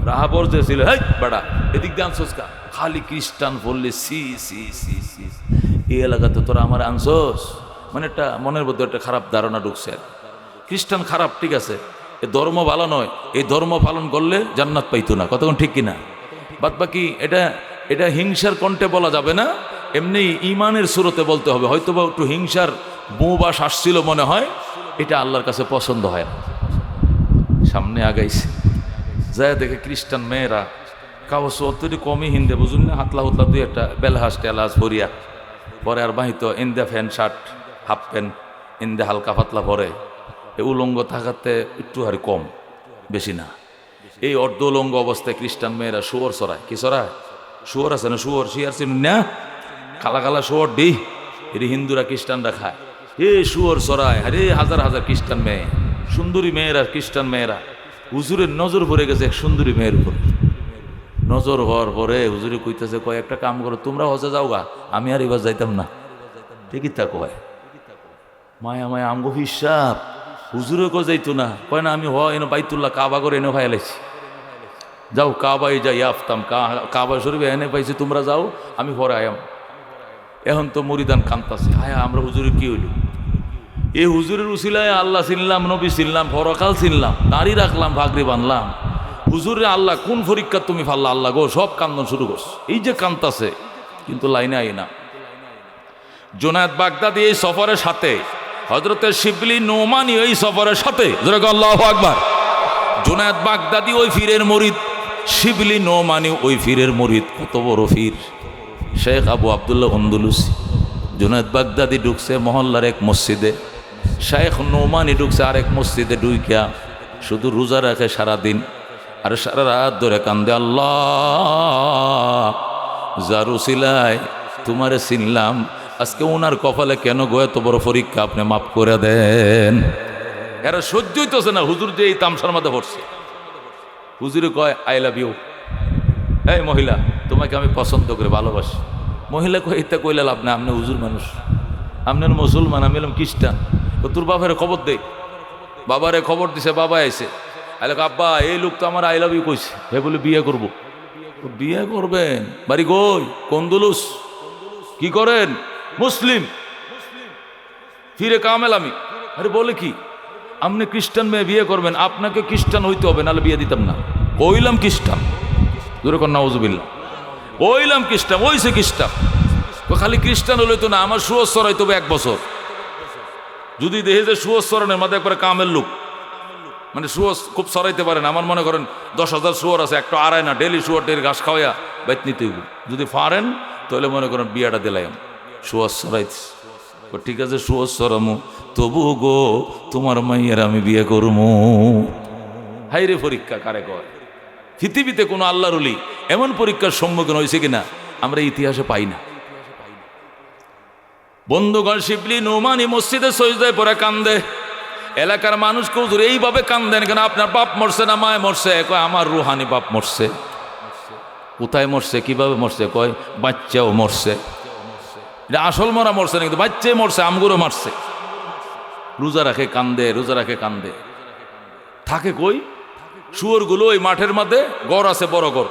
রাহা বর্জে ছিল, হেই বেড়া এদিক দিয়ে আনসোস কা? খালি খ্রিস্টান বললে সি সি সি সি, এই এলাকাতে তোরা আমার আনসোস। মানে একটা মনের মধ্যে একটা খারাপ ধারণা ঢুকছে। খ্রিস্টান খারাপ, ঠিক আছে, এ ধর্ম ভালো নয়, এই ধর্ম পালন করলে জান্নাত পাইতো না। কতক্ষণ ঠিক কিনা? বাদ বাকি এটা হিংসার কণ্ঠে বলা যাবে না, এমনি ইমানের সুরতে বলতে হবে। হয়তো বা একটু হিংসার বউবাস আসছিল মনে হয়, এটা আল্লাহর কাছে পছন্দ হয় না। সামনে আগাইছে, যায় দেখে খ্রিস্টান মেয়েরা কাগজ অতটি কমই হিন্দে, বুঝুন না, হাতলা হুতলা দুই একটা বেলহাস টেলাস ভরিয়া পরে, আর বাহিত ইন্দা প্যান্ট শার্ট হাফ প্যান্ট ইন্দে হালকা পাতলা পরে, এই উলঙ্গ থাকাতে একটু হারে কম, বেশি না। এই অর্ধ উলঙ্গ অবস্থায় খ্রিস্টান মেয়েরা শুয়োর চড়ায়। কি চড়ায়? শুয়োর আছে না, শুয়োর শিয়ার চিনুন না, কালা কালা শুয়োর ডি, এটি হিন্দুরা খ্রিস্টানরা খায়। শুয়োর চড়ায়, আরে হাজার হাজার খ্রিস্টান মেয়ে, সুন্দরী মেয়েরা, খ্রিস্টান মেয়েরা। হুজুরের নজর পড়ে গেছে এক সুন্দরী মেয়ের উপর। নজর হওয়ার পরে হুজুরে কইতেছে, কয় একটা কাম করো, তোমরা হজে যাও গা, আমি আর এবার যাইতাম না। ঠিকই তা কয়, মায়া মায়া আমগো হিসাব। হুজুরে কো যাইতো না, কয় না আমি এনে বাইতুল্লাহ কাবা করে এনে ভাইলাইছি, যাও কাবাই যাই আফতাম, কাবা শরীফ এনে পাইছি, তোমরা যাও, আমি পরে আয়াম। এখন তো মরিদান কান্তাছে, হায় আমরা হুজুরের কি হইল? এই হুজুরের উসিলায় আল্লাহ চিনলাম, নবী চিনলাম, পরকাল চিনলাম, দাড়ি রাখলাম, ভাগরি বানলাম। হুজুরে আল্লাহ কোন পরীক্ষা তুমি ফাল্লা আল্লাহ গো, সব কান্দন শুরু করছে। এই যে কান্তাছে, কিন্তু লাইনে আই না। জুনায়েদ বাগদাদি এই সফরের সাথে, হযরতে শিবলি নোমানি এই সফরের সাথে, আল্লাহু আকবার। জুনায়েদ বাগদাদি ওই ফিরের মুরিদ, শিবলি নোমানি ওই ফিরের মুরিদ। কত বড় ফির! শেখ আবু আবদুল্লাহ আন্দলুসি। জুনায়েদ বাগদাদি ঢুকছে মহল্লার এক মসজিদে, শেখ নোমানি ঢুকছে আরেক মসজিদে। ঢুইকা শুধু রোজা রাখে সারাদিন, আর সারা রাত ধরে কান্দে, আল্লাহ জারুসিলায় তোমারে চিনলাম, আজকে ওনার কপালে কেন গো এত বড় পরীক্ষা, আপনি মাফ করে দেন। এরা সহ্য হইতেছে না, হুজুর যে এই তামসার মধ্যে পড়ছে। হুজুরে কয়, আই লাভ ইউ। এই মহিলা, তোমাকে আমি পছন্দ করে ভালোবাসি। মহিলা কয়, এটা কইলে লাভ না, আপনি হুজুর মানুষ, আপনার মুসলমান, আমি এলাম খ্রিস্টান। তো তোর বাবারে খবর দে। বাবারে খবর দিছে, বাবা আইছে, আইলে আব্বা এই লোক তো আমার আই লাভ ইউ কইছে, হে বলে বিয়ে করবো। বিয়ে করবেন? বাড়ি কই? কন্দুলুস। কি করেন? মুসলিম। ফিরে কামেল আমি। আরে বলে কি, আপনি খ্রিস্টান মেয়ে বিয়ে করবেন, আপনাকে খ্রিস্টান হইতে হবে, নাহলে বিয়ে দিতাম না। ওইলাম খ্রিস্টান, দূরে কর নাউজুবিল্লাহ, ওইলাম খ্রিস্টান, ওইছে খ্রিস্টান। খালি খ্রিস্টান হলে তো না, আমার সুয়স চড়াইতে হবে 1 বছর। যদি দেখে যে সুয়স চড়ানোর মধ্যে একবারে কামের লোক, মানে সুয়স খুব চড়াইতে পারেন, আমার মনে করেন 10,000 শুয়োর আছে, একটা আড়াই না, ডেলি শুয়োরটির ঘাস খাওয়াইয়া বাইত নিতে হইব। যদি পারেন তাহলে মনে করেন বিয়াটা দিলাম, সুয়স চড়াইছি। ঠিক আছে সুয়স চড়ামু, তবু গো তোমার মাইয়ের আমি বিয়ে করবো। হাইরে পরীক্ষা কারে কয়? পৃথিবীতে কোনো আল্লাহর ওলি এমন পরীক্ষার সম্মুখীন হয়েছে কিনা আমরা ইতিহাসে পাই না। বন্ধুগণ, শিবলি নোমানি মসজিদে সজদায় পড়ে কান্দে। এলাকার মানুষ কেউ এইভাবে কান্দেন কেন? আপনার বাপ মরছে না মায় মরছে? কয় আমার রুহানি বাপ মরছে। কোথায় মরছে, কিভাবে মরছে? কয় বাচ্চাও মরছে। এটা আসল মরা মরছে না, কিন্তু বাচ্চাই মরছে, আমগুলো মারছে। রোজা রাখে কান্দে, রোজা রাখে কান্দে। থাকে কই? শুয়োরগুলো ওই মাঠের মধ্যে, গড় আছে বড় গড়,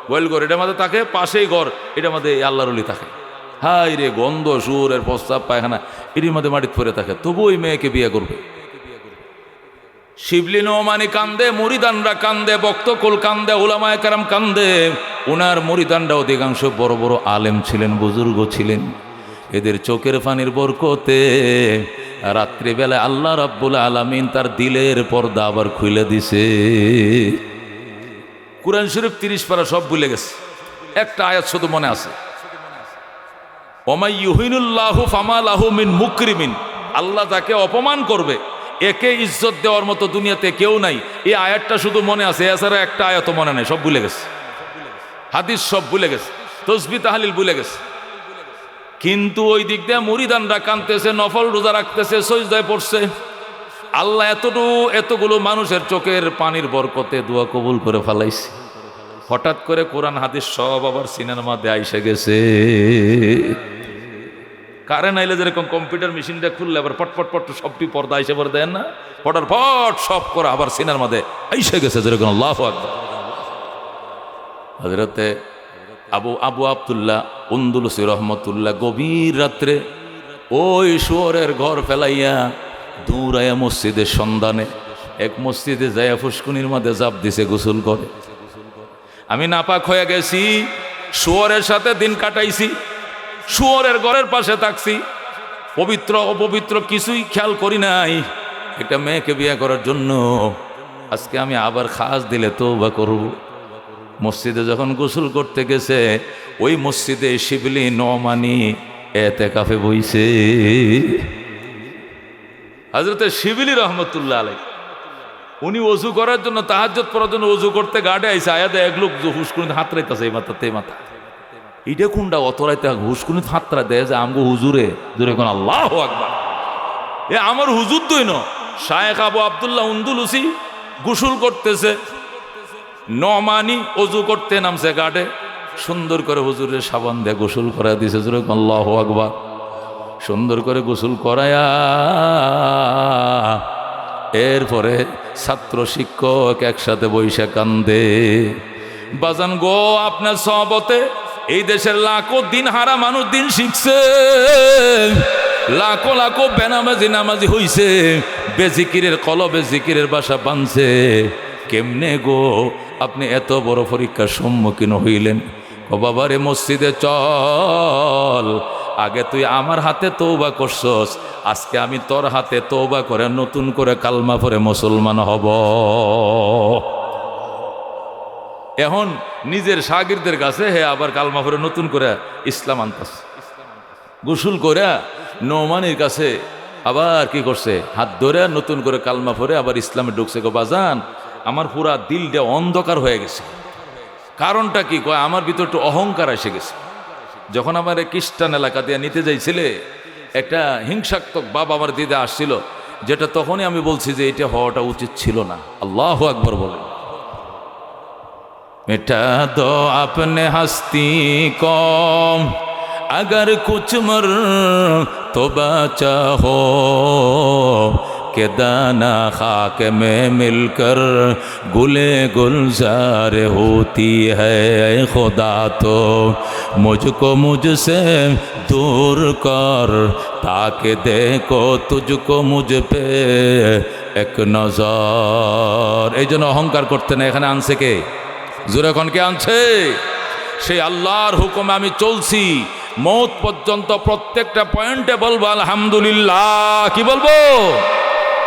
গোয়েলগড়, এটার মধ্যে থাকে, পাশেই গড়, এটার মধ্যে আল্লাহর ওলি থাকে। হাই রে গন্ধ, শুয়োরের প্রস্তাব, পায়খানা এটির মধ্যে মাটিতে পড়ে থাকে, তবু ওই মেয়েকে বিয়ে করবে। শিবলি নোমানি কান্দে, মুরিদানরা কান্দে, বক্তকুল কান্দে, উলামায়ে কেরাম কান্দে। ওনার মুরিদানরা অধিকাংশ বড় বড় আলেম ছিলেন, বুজুর্গ ছিলেন। এদের চোখের পানির বরকতে রাত্রিবেলা আল্লাহ রাব্বুল আলামিন তার দিলের পর্দা আবার খুলে দিছে। কুরআন শরীফ 30 পারা সব ভুলে গেছে, একটা আয়াত শুধু মনে আছে, ওমাই ইউহিনুল্লাহু ফামা লাহু মিন মুকরিমিন। আল্লাহ যাকে অপমান করবে একে ইজ্জত দেওয়ার মতো দুনিয়াতে কেউ নাই। এই আয়াতটা শুধু মনে আছে, এছাড়া একটা আয়াতও মনে নাই, সব ভুলে গেছে। হাদিস সব ভুলে গেছে, তসবিহ তাহলিল ভুলে গেছে। কিন্তু ওই দিক দিয়ে মুরিদানরা কাঁদতেছে, নফল রোজা রাখতেছে, সজদায় পড়ছে। আল্লাহ এতগুলো মানুষের চোখের পানির বরকতে দোয়া কবুল করে ফেলাইছে। হঠাৎ করে কোরআন হাদিস সব আবার সিনার মধ্যে আইসে গেছে। কারেন্ট আইলে যেরকম কম্পিউটার মেশিনটা খুললে আবার পটপট পট সবটি পর্দা আইসে পরে দেন না, পটার পট সব করে আবার সিনার মধ্যে আইসে গেছে যেরকম। আল্লাহু আকবার। হযরতে আবু আব্দুল্লাহ আন্দলুসি রহমতুল্লাহ গভীর রাত্রে ওই শুয়োরের ঘর ফেলাইয়া দৌড়াইয়া মসজিদের সন্ধানে এক মসজিদে যাইয়া ফুসকুনির মধ্যে জাপ দিছে গোসল করে। আমি নাপাক হয়ে গেছি, শুয়োরের সাথে দিন কাটাইছি, শুয়োরের ঘরের পাশে থাকছি, পবিত্র অপবিত্র কিছুই খেয়াল করি নাই। একটা মেয়েকে বিয়ে করার জন্য আজকে আমি আবার খাস দিলে তওবা করব। মসজিদে যখন গোসল করতে গেছে, ওই মসজিদে শিবলি নোমানি এতেকাফে বইছে। হযরতে শিবিলি রহমতুল্লাহ আলাইহি উনি ওযু করার জন্য তাহাজ্জুদ পড়ার জন্য ওযু করতে গাড়ে আইসা আয়া দেয় এক লোক হুসকুনিতে হাত রাইতাছে এই মাথা তে মাথা। এইটা কোনটা অত রাইতে হুসকুনিতে হাতরা দেয় যে আমগো হুজুরে জোরে কোন আল্লাহু আকবার। এ আমার হুজুর দইন শায়েখ আবু আব্দুল্লাহ উন্দুলুসি গোসল করতেছে, নমানি ওযু করতে নামছে গাড়ে, সুন্দর করে হুজুরের সাবান দিয়ে গোসল করা দিয়েছে জোরে কোন আল্লাহু আকবার। সুন্দর করে গোসল করায়া এরপরে ছাত্র শিক্ষক একসাথে বৈশা কান্দে। বাজান গো, আপনার সহবতে এই দেশের লাখো দিন হারা মানুষ দিন শিখছে, লাখো লাখো বেনামাজি নামাজি হইছে, বেজিকিরের কলবে জিকিরের বাসা বানছে। কেমনে গো আপনি এত বড় পরীক্ষার সম্মুখীন হইলেন? ও বাবারে মসজিদে চল, আগে তুই আমার হাতে তওবা করছস, আজকে আমি তোর হাতে তওবা করে নতুন করে কালমা পড়ে মুসলমান হব। এখন নিজের শাগিরদের কাছে হে আবার কালমা পড়ে নতুন করে ইসলাম আনতাস। গোসল করে নোমানির কাছে আবার কি করছে, হাত ধরে নতুন করে কালমা পড়ে আবার ইসলামে ঢুকছে। গো বাজান, আমার পুরা দিলটা অন্ধকার হয়ে গেছে। কারণটা কি কয়, আমার ভিতর একটু অহংকার এসে গেছে। যখন আমার খ্রিস্টান এলাকা দিয়ে নিতে যাইছিলে, একটা হিংসাত্মক বাবা আমার দিদা আসছিল, যেটা তখনই আমি বলছি যে এটা হওয়াটা উচিত ছিল না। আল্লাহু আকবার বলেন। মিটা দো আপনে হস্তি কম अगर कुछ मर तो बचा हो के दाना खाक में मिलकर गुले गुलजार होती है। खुदा तो मुझको मुझसे दूर कर ताकि देखो तुझको मुझ पे एक नजर। এই জন্য অহংকার করতে না, এখানে আনছে কে? জোরে কোন কে আনছে? সেই আল্লাহর হুকুমে আমি চলছি, মৌত পর্যন্ত প্রত্যেকটা পয়েন্টে বলবো আলহামদুলিল্লাহ। কি বলবো?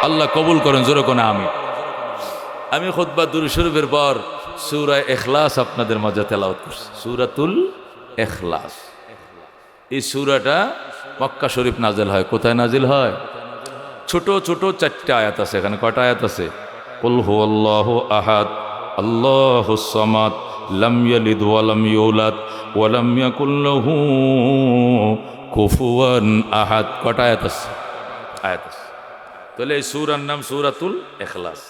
আল্লাহ কবুল করেন জোরে কোন আমি। আমি খুতবা দুরূদ শরীফের পর সূরা ইখলাস আপনাদের মাঝে তেলাওয়াত করছি, সূরাতুল ইখলাস। এই সূরাটা মক্কা শরীফ নাজিল হয়। কোথায় নাজিল হয়? ছোট ছোট 4টা আয়াত আছে। এখানে কয়টা আয়াত আছে? কুল হুয়াল্লাহু আহাদ আল্লাহুস সামাদ লাম ইয়ালিদ ওয়া লাম ইউলাদ ওয়া লাম ইয়াকুল লাহু কুফুয়ান আহাদ। কয়টা আয়াত আছে? আয়াত আছে। তাহলে এই সূরার নাম সূরাতুল ইখলাস।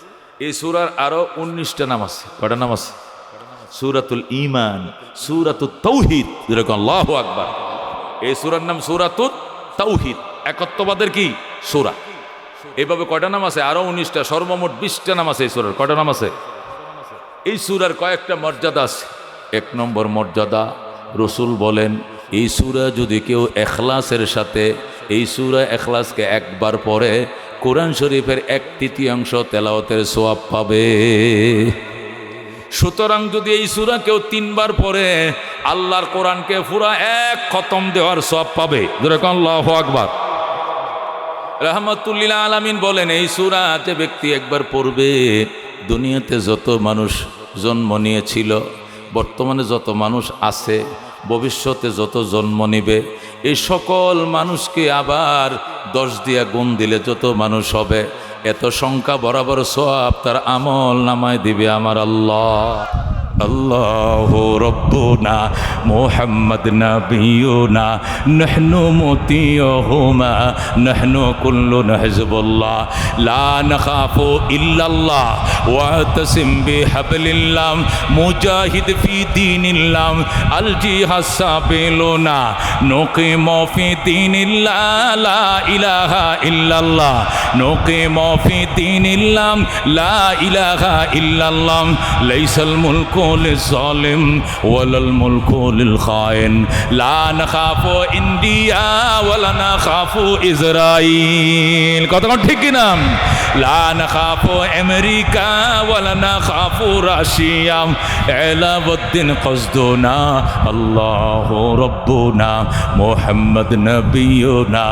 এই সূরার আরো 19টা নাম আছে। কয়টা নাম আছে? সূরাতুল ঈমান, সূরাতুত তাওহীদ। যেরকম আল্লাহু আকবার। এই সূরার নাম সূরাতুত তাওহীদ, একত্ববাদের কি সূরা। এইভাবে কয়টা নাম আছে? আরো 19টা, সর্বমোট 20টা নাম আছে এই সূরার। কয়টা নাম আছে? এই সূরার কয়েকটা মর্যাদা আছে। 1 নম্বর মর্যাদা, রসুল বলেন এই সূরা যদি কেউ ইখলাসের সাথে, এই সূরা ইখলাসকে একবার পড়ে কোরআন শরীফের 1/3 তেলাওয়াতের সওয়াব পাবে। সুতরাং যদি এই সূরা কেউ 3 বার পড়ে আল্লাহর কোরআনকে পুরা 1 খতম দেওয়ার সওয়াব পাবে। যেরকম আল্লাহু আকবার। রাহমাতুল লিল আলামিন বলেন এই সূরা যে ব্যক্তি একবার পড়বে, দুনিয়াতে যত মানুষ জন্ম নিয়েছিল, বর্তমানে যত মানুষ আছে, ভবিষ্যতে যত জন্ম নিবে, এই সকল মানুষকে আবার 10 দিয়া গুণ দিলে যত মানুষ হবে, এত সংখ্যা বরাবর সওয়াব তার আমল নামায় দিবে আমার আল্লাহ। আল্লাহু রব্বুনা মুহাম্মদ নবিয়ুনা নাহনু মুতিয়ুহুমা নাহনু কুল্লুনা হিজবুল্লাহ লা নাখাফু ইল্লাল্লাহ ওয়া তাসিম বিহাবলিল্লাহ মুজাহিদ ফি দীনিল্লাহ আল জিহাদ সাবিলুনা নুকিমু ফি দীনিল্লাহ লা ইলাহা ইল্লাল্লাহ নুকিমু ফি দীনিল্লাহ লা ইলাহা ইল্লাল্লাহ লাইসাল মুলকু للظالم ولا الملك للخائن لا نخاف ইন্ডিয়া ولا نخاف ইসরাইল। কতক্ষণ ঠিক কিনা? لا نخاف আমেরিকা ولا نخاف রাশিয়া এলাউদ্দিন قصدنا الله ربنا محمد نبينا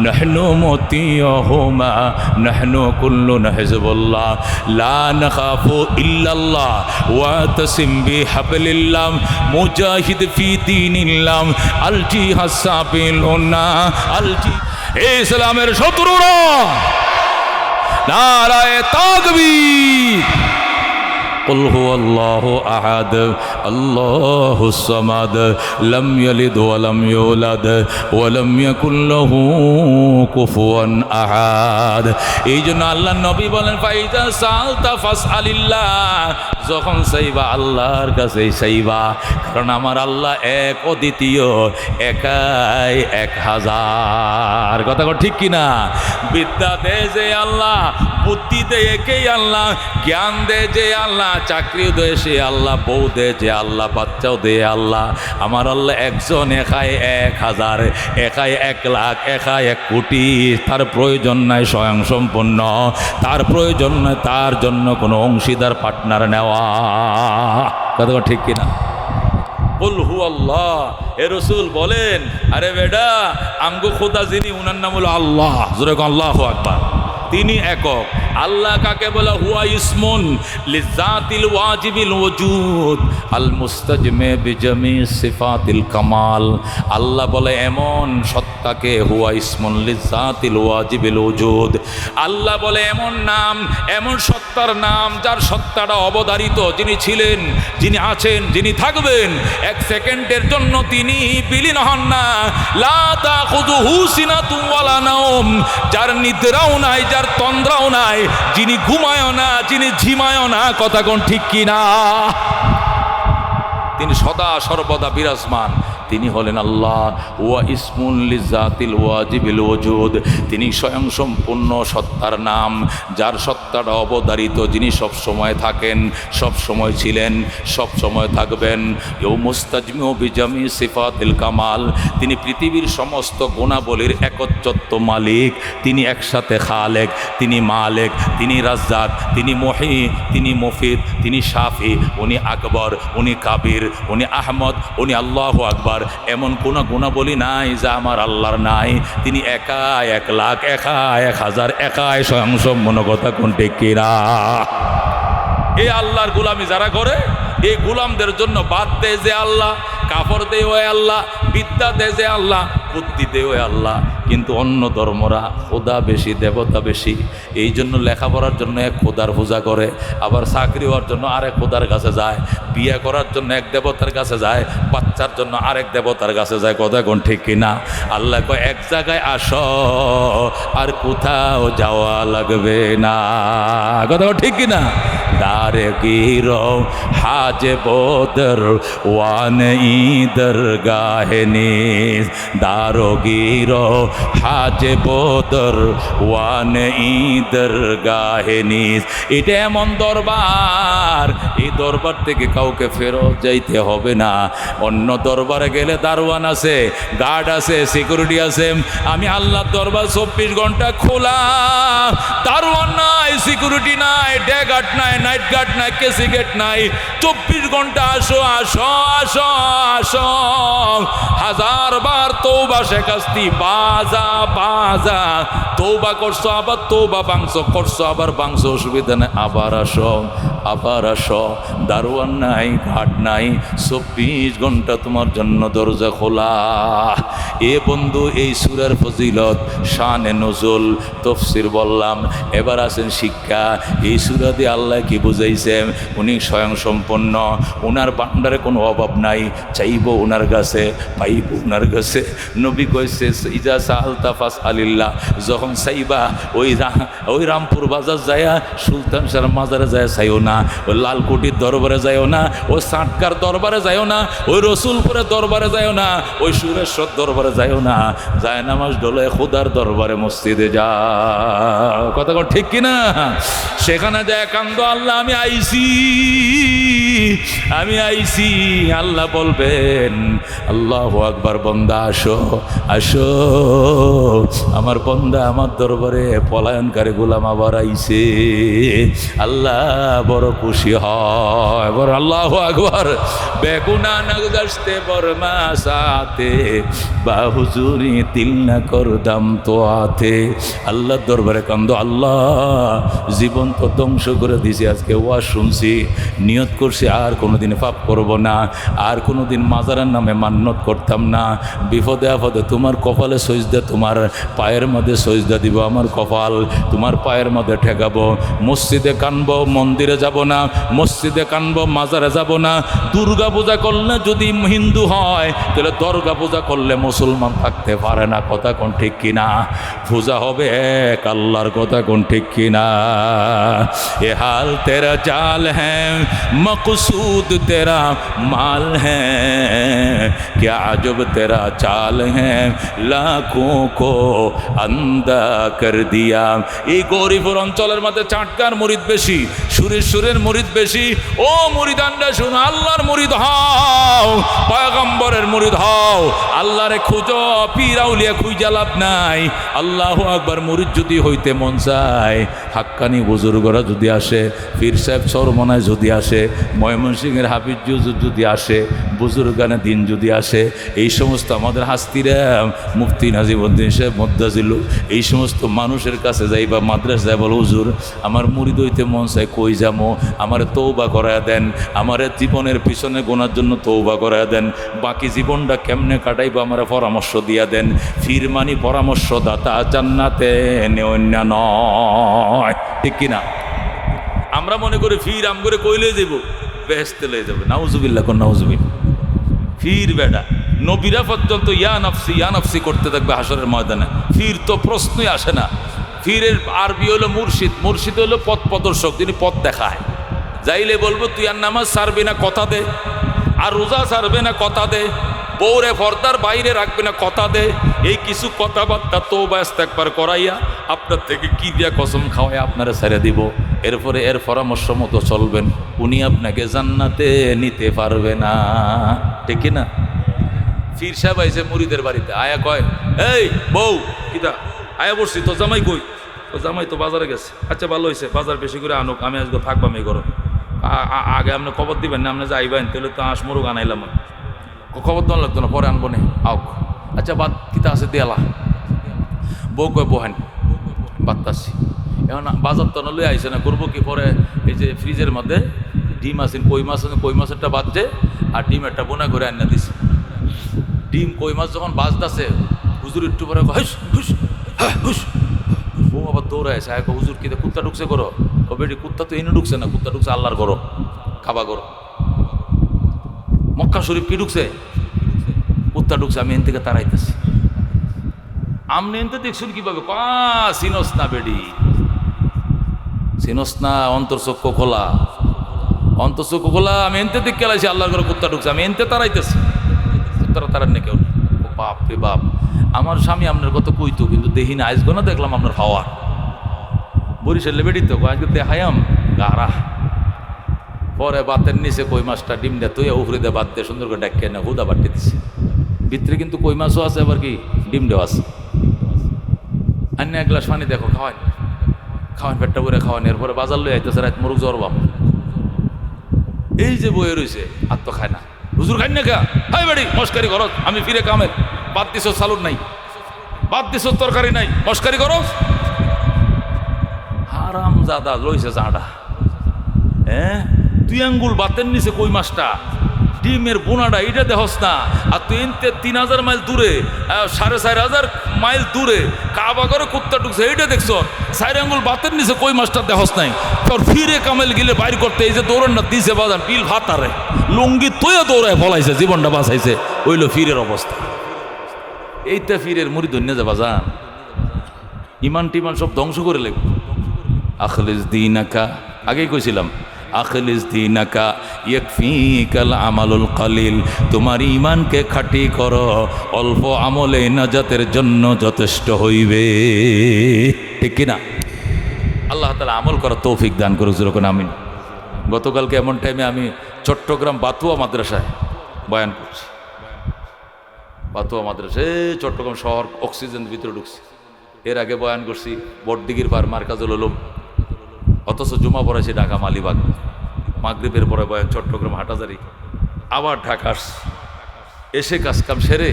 نحن مطيعهما نحن كلنا حزب الله لا نخاف إلا الله وتسم بحبلillah মুজাহিদ ফি দীনিল্লাহ আল জিহাদ সাবিলুনা আল ইসলামের শত্রুরা নারায়ে তাকবীর। قل هو الله أحد الله الصمد لم يلد ولم يولد ولم يكن له كفوا أحد। এই জন্য আল্লাহ নবী বলেন ফাইজা সালতা ফাসআলিল্লাহ, যখন চাইবা আল্লাহর কাছেই চাইবা, কারণ আমার আল্লাহ এক অদ্বিতীয়, একাই 1000। কথা ঠিক কিনা? বিদ্যা দে যে আল্লাহ, বুদ্ধি দে একেই আল্লাহ, জ্ঞান দে যে আল্লাহ, চাকরি দে সে আল্লাহ, বউ দে যে আল্লাহ, বাচ্চাও দে আল্লাহ। আমার আল্লাহ একজন, একাই 1000, একাই 1,00,000, একাই 1 কোটি। তার প্রয়োজন নাই স্বয়ং সম্পন্ন, তার প্রয়োজন নয় তার জন্য কোনো অংশীদার পার্টনার নেওয়া। কথা ঠিক কিনা? কুল হু আল্লাহ। এ রসুল বলেন, আরে বেটা আমগো খোদা যিনি, উনার নাম হলো আল্লাহ। জোরে আল্লাহু আকবার। তিনি একক। আল্লাহ কাকে বলে? হুয়া ইসমুন লিজাতিল ওয়াজিবিল ওজুদ আল মুস্তাজমে বিজামি সিফাতিল কামাল। আল্লাহ বলে এমন সত্তাকে, হুয়া ইসমুন লিজাতিল ওয়াজিবিল ওজুদ। আল্লাহ বলে এমন নাম, এমন সত্তার নাম যার সত্তাটা অবধারিত, যিনি ছিলেন, যিনি আছেন, যিনি থাকবেন। 1 সেকেন্ডের জন্য তিনি বিলীন হন না। লা তাখুযুহু সিনাতুন ওয়ালা নাওম, যার নিদ্রাও নাই, যার তন্দ্রাও নাই, যিনি ঘুমায়ও না, যিনি ঝিমায়ও না। কথা কোন ঠিক কিনা? তিনি সদা সর্বদা বিরাজমান। তিনি হলেন আল্লাহ। ওয়া ইসমুন লিজাতিল ওয়াজিবিল ওজুদ, তিনি স্বয়ং সম্পূর্ণ সত্তার নাম, যার সত্তাটা অবধারিত, যিনি সব সময় থাকেন, সব সময় ছিলেন, সব সময় থাকবেন। ইউ মুস্তাজমিউ বিজামি সিফাতিল কামাল, তিনি পৃথিবীর সমস্ত গুণাবলীর একচ্ছত্ব মালিক। তিনি একসাথে খালেক, তিনি মালেক, তিনি রাজ্জাক, তিনি মহি, তিনি মুফিদ, তিনি শাফি, উনি আকবর, উনি কাবির, উনি আহমদ, উনি আল্লাহু আকবার। এমন কোন গুণাবলী নাই যা আমার আল্লাহর নাই। তিনি একা 1,00,000, একা 1000, একাই স্বয়ং সম্পূর্ণ। কথা কোন ঠিক কিনা? এই আল্লাহর গোলামি যারা করে, এই গোলামদের জন্য বাদ দেয় যে আল্লাহ, কাপড় দেয় ওই আল্লাহ, বিদ্যা দেয় যে আল্লাহ, বুদ্ধি দেয় ওই আল্লাহ। কিন্তু অন্য ধর্মরা খোদা বেশি, দেবতা বেশি। এই জন্য লেখাপড়ার জন্য এক খোদার পূজা করে, আবার চাকরি হওয়ার জন্য আরেক খোদার কাছে যায়, বিয়ে করার জন্য এক দেবতার কাছে যায়, বাচ্চার জন্য আরেক দেবতার কাছে যায়। কথা কোন ঠিক কিনা? আল্লাহ কয় এক জায়গায় আসো, আর কোথাও যাওয়া লাগবে না। কথা ঠিক কিনা? দারে গিরো হাজে বদর ওয়ান ঈদর গাহেনিস, দারো গিরো হাজে বদর ওয়ান ঈদর গাহেনিস। এটা এমন দরবার, এই দরবার থেকে কাউকে ফেরত যাইতে হবে না। অন্য দরবারে গেলে দারোয়ান আছে, গার্ড আছে, সিকিউরিটি আছে। আমি আল্লাহর দরবার 24 ঘন্টা খোলা, দারোয়ান নাই, সিকিউরিটি নাই, ডে গার্ড নাই, নাইট গার্ড নাই, কেসি গেট নাই। 24 ঘন্টা আসো আসো আসো আসো। 1000 বার তওবা শেখাস্তি, বাজা বাজা। তওবা করছো, আবার তওবা ভাঙছো, করছো আবার ভাঙছো, অসুবিধা নেই, আবার আসো, আবার আসো। দারোয়ান নাই, ঘাট নাই, 24 ঘন্টা তোমার জন্য দরজা খোলা। এ বন্ধু, এই সূরার ফজিলত, শানে নজুল, তাফসীর বললাম। এবার আসেন শিক্ষা। এই সূরা দিয়ে আল্লাহ কি বুঝাইছেন? উনি স্বয়ং সম্পন্ন, ওনার ভান্ডারে কোনো অভাব নাই। চাইবো ওনার কাছে, পাইবো ওনার কাছে। নবী কইছে ইজা সাআলতা ফাসআলিল্লাহ, যখন চাইবা ওই রামপুর বাজার যায়া, সুলতান শাহর মাজারে যায় চাইও না, ওই লালকুটির দরবারে যাইও না, ওই সাটকার দরবারে যাইও না, ওই রসুলপুরের দরবারে যাইও না, ওই সুরেশ্বর দরবারে যাইও না। যায় নামাজ ডলে খোদার দরবারে, মসজিদে যা। কথা ঠিক কিনা? সেখানে যায় কান্দ, আল্লাহ আমি আইছি, আমি আইছি। আল্লাহ বলবেন আল্লাহু আকবার, বন্দা আসো আসো, আমার বন্দা আমার দরবারে পলায়নকারী গোলাম আবার আইছে। আল্লাহ বড় খুশি হয়, বড় আল্লাহু আকবার। বেগুনা নগদস্তে বরমা সাথে বা হুজুরি তিল না করদাম তো আতে। আল্লাহর দরবারে কান্দ, আল্লাহ জীবন তো ধ্বংস করে দিছি, আজকে ওয়াজ শুনছি, নিয়ত করছি আর কোনোদিন পাপ করব না, আর কোনোদিন মাজারের নামে মান্যত করতাম না। বিপদে আপদে তোমার কপালে সজদা মধ্যে তোমার পায়ের মধ্যে সজদা দিব, আমার কপাল তোমার পায়ের মধ্যে ঠেকাবো। মসজিদে কানবো, মন্দিরে যাব না, মসজিদে কানবো, মাজারে যাব না। দুর্গা পূজা করলে যদি হিন্দু হয় তাহলে দুর্গা পূজা করলে মুসলমান থাকতে পারে না। কথা কোন ঠিক কিনা? পূজা হবে এক আল্লাহর, কথা কোন ঠিক কিনা? এ হাল তেরা চাল হ্যাঁ, মকসুদ তেরা মাল হ্যাঁ, क्या अजब तेरा चाल है लाखों को अंधा कर दिया। এই গরিবর অঞ্চলের মধ্যে চাটকার মুরিদ বেশি, সুরের মুরিদ বেশি। ও মুরিদানরা শুনো, আল্লাহর মুরিদ হও, পয়গম্বরের মুরিদ হও, আল্লাহরে খুঁজো, পীর আউলিয়া খুঁজা লাভ নাই। আল্লাহু আকবার মুরিদ যদি হইতে মন চায়, হাক্কানি বুজুর্গরা যদি আসে, পীর সাহেব চরমনায় যদি আসে, ময়মনসিংহের হাফিজ যদি আসে, বুজুর্গানে দিন যদি আসে, এই সমস্ত আমাদের হাস্তিরা মুফতি নাজিমউদ্দিন সাহেব মুদ্দাজিল, এই সমস্ত মানুষের কাছে যাই বা মাদ্রাসায় বল, হুজুর আমার মুরিদ হইতে মন চায়, কই যামো, আমার তওবা করায়া দেন, আমার জীবনের পিছনে গোনার জন্য তওবা করায়া দেন, বাকি জীবনটা কেমনে কাটাইবো আমার পরামর্শ দিয়া দেন। ফিরমানি পরামর্শদাতা, জান্নাতে অন্য নয়, ঠিক কিনা? আমরা মনে করি ফির আম করে কইলে যাব, বেহেশতে লয়ে যাবে। নাউজুবিল্লাহ কোন নাউজুবিল্লাহ। ফির বেটা নবীরা পর্যন্ত ইয়া নাফসি করতে থাকবে হাসরের ময়দানে। ফির তো প্রশ্নই আসে না। ফিরের আরবি হলো মুর্শিদ, মুর্শিদ হলো পথ প্রদর্শক, তিনি পথ দেখায়। যাইলে বলবো তুই আর নামাজ ছাড়বি না, কথা দে, আর রোজা ছাড়বে না, কথা দে, বউরে পর্দার বাইরে রাখবে না, কথা দে। এই কিছু কথাবার্তা তওবা ইস্তেগফার করাইয়া আপনার থেকে কি দিয়া কসম খাওয়াই আপনারা ছেড়ে দিব। এরপরে এর পরামর্শ মতো চলবেন, উনি আপনাকে জান্নাতে নিতে পারবে না, ঠিক না? ফির সাহেব আইছে মুরিদের বাড়িতে, আয়া কয়, এই বউ কিতা আয়া বসছি, তো জামাই কই? তো জামাই তো বাজারে গেছে। আচ্ছা ভালো হয়েছে, বাজার বেশি করে আনুক, আমি আজকে থাকবাম এই ঘর। আগে আপনি খবর দিবেন না, আপনি যাইবেন, তাহলে তো আঁশ মুরুগ আনাইলাম। খবর দেওয়া লাগতো না, পরে আনবো না, আউক। আচ্ছা বাদ কিতা আছে দেয়ালা। বউ কয় বহেন, বাদতাছি। এখন বাজার তো লই আইসে না, করবো কি? পরে এই যে ফ্রিজের মধ্যে ডিম আছে, কই মাছ আছে, কই মাছেরটা বাজছে, আর ডিম একটা বোনা করে আনিয়ে দিছে। ডিম কই মাছ যখন বাজতেছে, হুজুর একটু পরে হুস হুস হুস, বউ আবার দৌড়ে আছে। হুজুর কি কুত্তা ঢুকছে করো? ও বেটি কুত্তা তো এনে ঢুকছে না, কুত্তা ঢুকছে আল্লাহর করো, খাবা করো। মক্কা শরীফ কি ঢুকছে? কুত্তা ঢুকছে, আমি এন থেকে তাড়াইতেছি। আমনে এনতে দেখছুন কিভাবে? চিনস না বেডি, চিনস না, অন্তর্চক্ষু খোলা, অন্তর্চক্ষু খোলা। আমি এনতে দিক খেলাইছি, আল্লাহর ঘরে কুত্তা ঢুকছে, আমি এনতে তাড়াইতেছি। কুত্তারা তারার নে কেউ? ও বাপ রে বাপ, আমার স্বামী আপনার কত কইতো, কিন্তু দেখি না, আজগো না দেখলাম আপনার হাওয়া বরিশালে বেডি তো আজকে দেখাইম গারা। পরে বাতের নিচে কই মাছটা ডিম দেয়, তুই উফরে দে বাদ দিয়ে সুন্দর করে ডাকিয়ে না হুদা বাড়তে দিছে। ভিতরে কিন্তু কই মাছও আছে, আবার কি ডিম দেওয়া আছে। অন্য এক গ্লাস পানি দেখো, খাওয়ান খাওয়ান, পেটটা ভরে খাওয়ান। এরপরে বাজার লই আইতেছে, রাত মুরুগ জরবাম। এই যে বয়ে রয়েছে, আর তো খায় না। হুজুর খাই না খা, হাই বাড়ি মস্কারি করো, আমি ফিরে কামের। বাদ দিছ সালুন নাই, বাদ দিছ তরকারি নাই, মস্কারি করো। হারাম জাদা লইছে জাডা। হ্যাঁ, তুই আঙ্গুল বাতের নিচে কই মাছটা, ডিমের বোনাটা, এইটা দেখস না। আর তুই 3000 মাইল দূরে, 4500 মাইল দূরে কাবা করে কুত্তা ঢুকছে, এইটা দেখছ। 4 আঙ্গুল বাতের নিচে কই মাছটা দেখস নাই। তোর ফিরে কামেল গেলে বাইর করতে, এই যে দৌড়ানটা দিছে বাজান, বিল ভাতারে লুঙ্গি তোয়া দৌড়ায় ফলাইছে, জীবনটা বাঁচাইছে। ওইলো ফিরের অবস্থা। এইটা ফিরের মুড়ি ধন্য যাবা যান, ইমান টিমান সব ধ্বংস করে লেগ। আখলিস দীনাকা, আগেই কইছিলাম, আখলিস দীনাকা ইয়াকফিকাল আমালুল কালিল। তোমার ইমানকে খাঁটি করো, অল্প আমলে নাজাতের জন্য যথেষ্ট হইবে, ঠিক কিনা? আল্লাহ তাআলা আমল করার তৌফিক দান করুক, যেরকম আমিন। গতকালকে এমন টাইমে আমি চট্টগ্রাম বাতুয়া মাদ্রাসায় বয়ান করছি। বাতুয়া মাদ্রাসায় চট্টগ্রাম শহর অক্সিজেনের ভিতরে ঢুকছি। এর আগে বয়ান করছি বড়দিঘির পার মার্কাজুল উলুম, অথচ জুমা পড়াইছি ঢাকা মালিবাগ। মাগরিবের পরে বয়ান চট্টগ্রাম হাটাজারি, আবার ঢাকা এসে কাজকাম সেরে,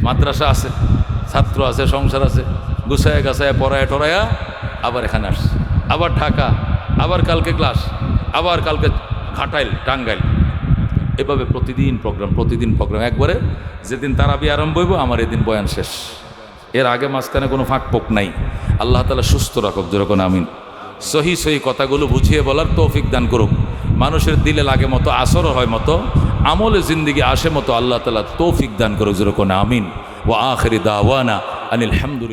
মাদ্রাসা আছে, ছাত্র আছে, সংসার আছে, গুছায় গাছায় পড়ায় টরায়া আবার এখানে আসছে, আবার ঢাকা, আবার কালকে ক্লাস, আবার কালকে ঘাটাইল, টাঙ্গাইল। এভাবে প্রতিদিন প্রোগ্রাম। একবারে যেদিন তারাবি আরম্ভ হইব, আমার এদিন বয়ান শেষ। এর আগে মাঝখানে কোনো ফাঁক পোক নাই। আল্লাহ তাআলা সুস্থ রাখুক, যেরকম আমিন। সহি সহি কথাগুলো বুঝিয়ে বলার তৌফিক দান করুক, মানুষের দিলে লাগে মতো, আসর হয় মতো, আমলে জিন্দিগি আসে মতো আল্লাহ তাআলা তৌফিক দান করুক, যেরকম আমিন। ওয়া আখিরি দাওয়ানা আনিল হামদুলিল্লাহ।